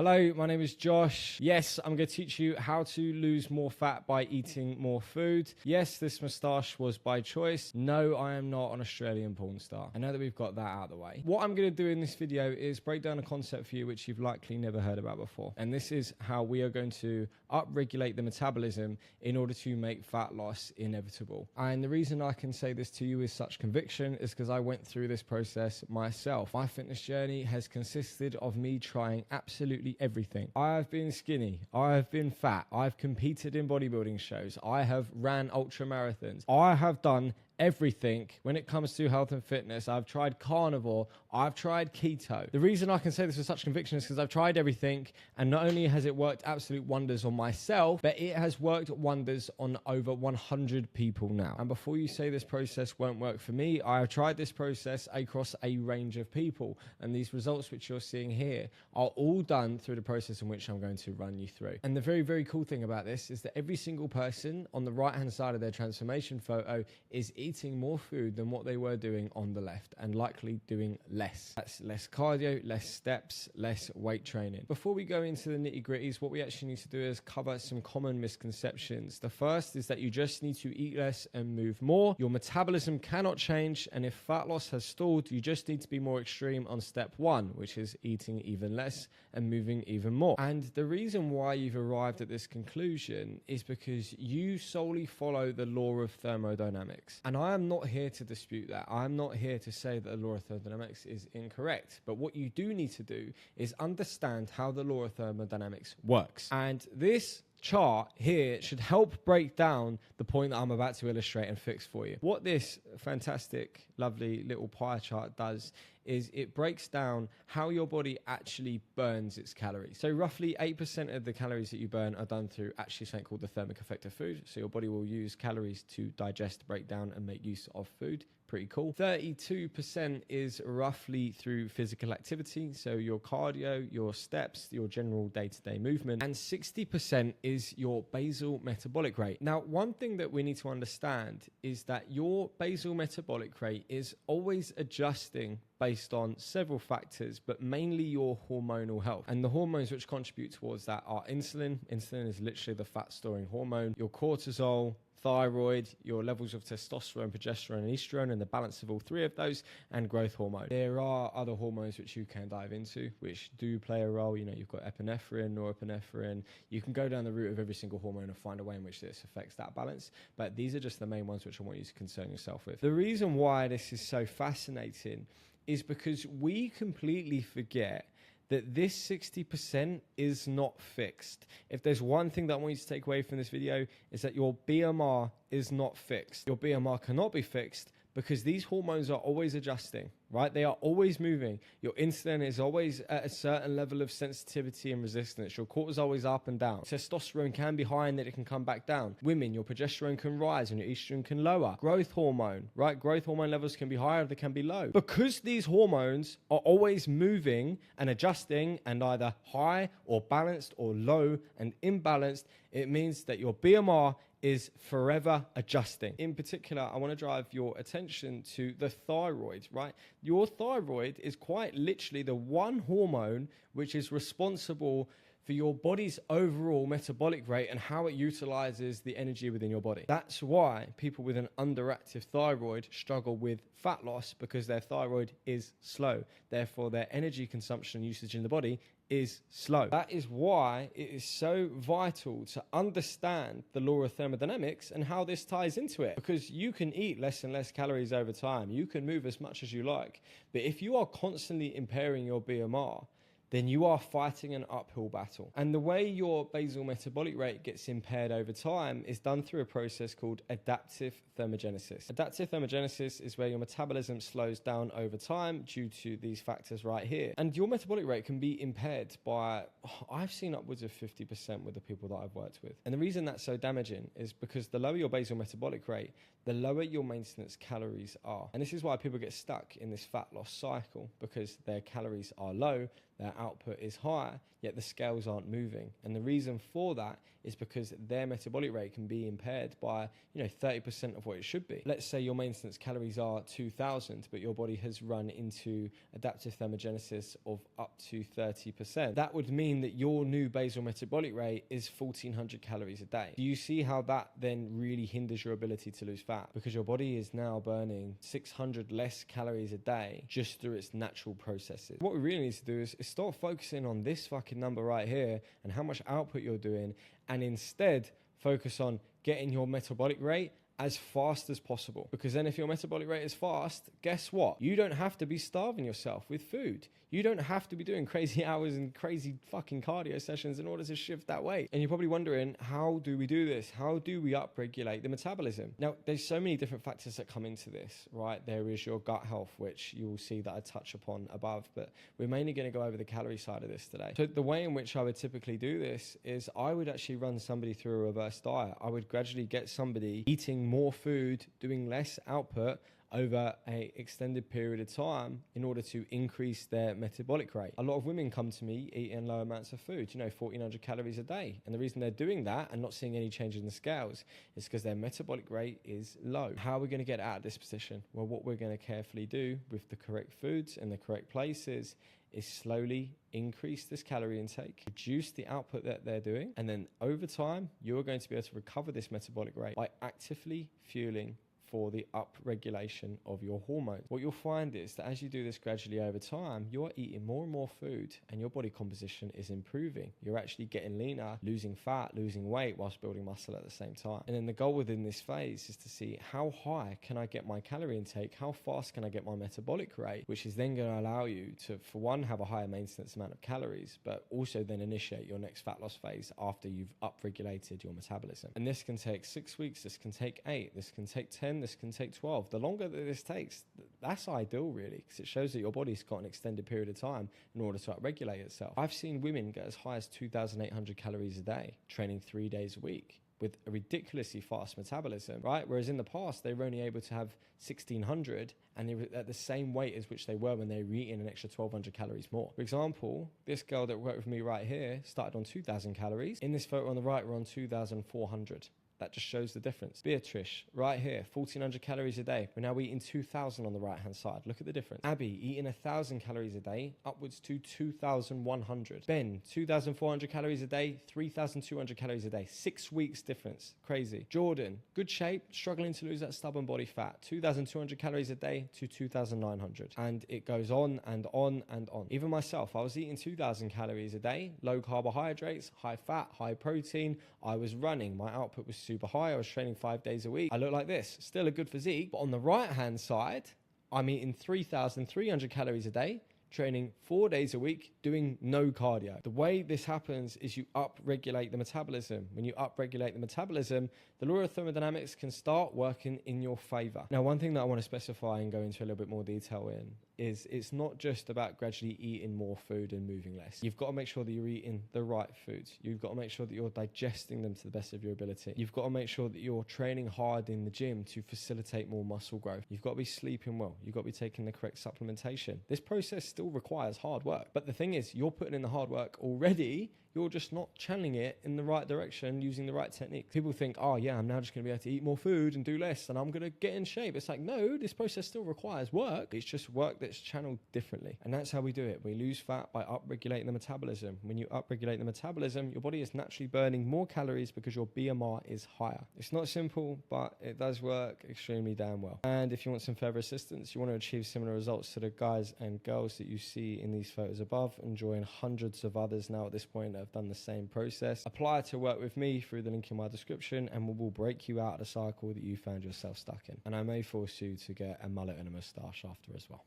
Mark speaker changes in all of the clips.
Speaker 1: Hello, my name is Josh. Yes, I'm going to teach you how to lose more fat by eating more food. Yes, this moustache was by choice. No, I am not an Australian porn star. I know that we've got that out of the way. What I'm going to do in this video is break down a concept for you which you've likely never heard about before. And this is how we are going to upregulate the metabolism in order to make fat loss inevitable. And the reason I can say this to you with such conviction is because I went through this process myself. My fitness journey has consisted of me trying absolutely everything. I have been skinny, I have been fat, I've competed in bodybuilding shows, I have ran ultra marathons, I have done everything when it comes to health and fitness. I've tried carnivore, I've tried keto. The reason I can say this with such conviction is because I've tried everything, and not only has it worked absolute wonders on myself, but it has worked wonders on over 100 people now. And before you say this process won't work for me, I have tried this process across a range of people, and these results which you're seeing here are all done through the process in which I'm going to run you through. And the very, very cool thing about this is that every single person on the right hand side of their transformation photo is eating more food than what they were doing on the left, and likely doing less. That's less cardio, less steps, less weight training. Before we go into the nitty gritties, what we actually need to do is cover some common misconceptions. The first is that you just need to eat less and move more. Your metabolism cannot change, and if fat loss has stalled, you just need to be more extreme on step one, which is eating even less and moving even more. And the reason why you've arrived at this conclusion is because you solely follow the law of thermodynamics. And I am not here to dispute that. I'm not here to say that the law of thermodynamics is incorrect. But what you do need to do is understand how the law of thermodynamics works. And this chart here should help break down the point that I'm about to illustrate and fix for you. What this fantastic, lovely little pie chart does is it breaks down how your body actually burns its calories. So roughly 8% of the calories that you burn are done through actually something called the thermic effect of food. So your body will use calories to digest, break down, and make use of food. Pretty cool. 32% is roughly through physical activity, so your cardio, your steps, your general day-to-day movement, and 60% is your basal metabolic rate. Now, one thing that we need to understand is that your basal metabolic rate is always adjusting based on several factors, but mainly your hormonal health. And the hormones which contribute towards that are insulin. Insulin is literally the fat-storing hormone, your cortisol, thyroid, your levels of testosterone, progesterone, and estrogen, and the balance of all three of those, and growth hormone. There are other hormones which you can dive into, which do play a role. You know, you've got epinephrine, norepinephrine. You can go down the route of every single hormone and find a way in which this affects that balance. But these are just the main ones which I want you to concern yourself with. The reason why this is so fascinating is because we completely forget that this 60% is not fixed. If there's one thing that I want you to take away from this video, is that your BMR is not fixed. Your BMR cannot be fixed because these hormones are always adjusting, right? They are always moving. Your insulin is always at a certain level of sensitivity and resistance. Your cortisol is always up and down. Testosterone can be high and then it can come back down. Women, your progesterone can rise and your estrogen can lower. Growth hormone, right? Growth hormone levels can be higher, they can be low. Because these hormones are always moving and adjusting and either high or balanced or low and imbalanced, it means that your BMR is forever adjusting. In particular, I want to drive your attention to the thyroid, right? Your thyroid is quite literally the one hormone which is responsible for your body's overall metabolic rate and how it utilizes the energy within your body. That's why people with an underactive thyroid struggle with fat loss, because their thyroid is slow. Therefore, their energy consumption and usage in the body is slow. That is why it is so vital to understand the law of thermodynamics and how this ties into it, because you can eat less and less calories over time. You can move as much as you like, but if you are constantly impairing your BMR, then you are fighting an uphill battle. And the way your basal metabolic rate gets impaired over time is done through a process called adaptive thermogenesis. Adaptive thermogenesis is where your metabolism slows down over time due to these factors right here. And your metabolic rate can be impaired by, I've seen upwards of 50% with the people that I've worked with. And the reason that's so damaging is because the lower your basal metabolic rate, the lower your maintenance calories are. And this is why people get stuck in this fat loss cycle, because their calories are low, their output is high, yet the scales aren't moving. And the reason for that is because their metabolic rate can be impaired by 30% of what it should be. Let's say your maintenance calories are 2,000, but your body has run into adaptive thermogenesis of up to 30%. That would mean that your new basal metabolic rate is 1,400 calories a day. Do you see how that then really hinders your ability to lose fat? Because your body is now burning 600 less calories a day just through its natural processes. What we really need to do is start focusing on this fucking number right here and how much output you're doing, and instead focus on getting your metabolic rate as fast as possible. Because then if your metabolic rate is fast, guess what? You don't have to be starving yourself with food. You don't have to be doing crazy hours and crazy fucking cardio sessions in order to shift that weight. And you're probably wondering, how do we do this? How do we upregulate the metabolism? Now, there's so many different factors that come into this, right? There is your gut health, which you will see that I touch upon above, but we're mainly going to go over the calorie side of this today. So the way in which I would typically do this is I would actually run somebody through a reverse diet. I would gradually get somebody eating more food, doing less output over an extended period of time in order to increase their metabolic rate. A lot of women come to me eating low amounts of food, 1,400 calories a day. And the reason they're doing that and not seeing any change in the scales is because their metabolic rate is low. How are we going to get out of this position? Well, what we're going to carefully do with the correct foods in the correct places is slowly increase this calorie intake, reduce the output that they're doing, and then over time, you're going to be able to recover this metabolic rate by actively fueling for the upregulation of your hormones. What you'll find is that as you do this gradually over time, you're eating more and more food and your body composition is improving. You're actually getting leaner, losing fat, losing weight whilst building muscle at the same time. And then the goal within this phase is to see how high can I get my calorie intake, how fast can I get my metabolic rate, which is then going to allow you to, for one, have a higher maintenance amount of calories, but also then initiate your next fat loss phase after you've upregulated your metabolism. And this can take 6 weeks, this can take 8, this can take 10, this can take 12. The longer that this takes, that's ideal really, because it shows that your body's got an extended period of time in order to upregulate itself. I've seen women get as high as 2,800 calories a day, training 3 days a week with a ridiculously fast metabolism, right? Whereas in the past, they were only able to have 1,600 and they were at the same weight as which they were when they were eating an extra 1,200 calories more. For example, this girl that worked with me right here started on 2,000 calories. In this photo on the right, we're on 2,400. That just shows the difference. Beatrice, right here, 1,400 calories a day. We're now eating 2,000 on the right-hand side. Look at the difference. Abby, eating 1,000 calories a day, upwards to 2,100. Ben, 2,400 calories a day, 3,200 calories a day. 6 weeks difference. Crazy. Jordan, good shape, struggling to lose that stubborn body fat. 2,200 calories a day to 2,900. And it goes on and on and on. Even myself, I was eating 2,000 calories a day, low carbohydrates, high fat, high protein. I was running. My output was super high. I was training 5 days a week. I look like this, still a good physique, but on the right hand side, I'm eating 3,300 calories a day, training 4 days a week, doing no cardio. The way this happens is you upregulate the metabolism. When you upregulate the metabolism, the law of thermodynamics can start working in your favor. Now, one thing that I want to specify and go into a little bit more detail in is it's not just about gradually eating more food and moving less. You've got to make sure that you're eating the right foods. You've got to make sure that you're digesting them to the best of your ability. You've got to make sure that you're training hard in the gym to facilitate more muscle growth. You've got to be sleeping well. You've got to be taking the correct supplementation. This process still requires hard work. But the thing is, you're putting in the hard work already. You're just not channeling it in the right direction using the right technique. People think, oh yeah, I'm now just going to be able to eat more food and do less and I'm going to get in shape. It's like, no, this process still requires work. It's just work that's channeled differently. And that's how we do it. We lose fat by upregulating the metabolism. When you upregulate the metabolism, your body is naturally burning more calories because your BMR is higher. It's not simple, but it does work extremely damn well. And if you want some further assistance, you want to achieve similar results to the guys and girls that you see in these photos above, and join hundreds of others now at this point that have done the same process. Apply to work with me through the link in my description and we will break you out of the cycle that you found yourself stuck in. And I may force you to get a mullet and a moustache after as well.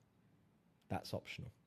Speaker 1: That's optional.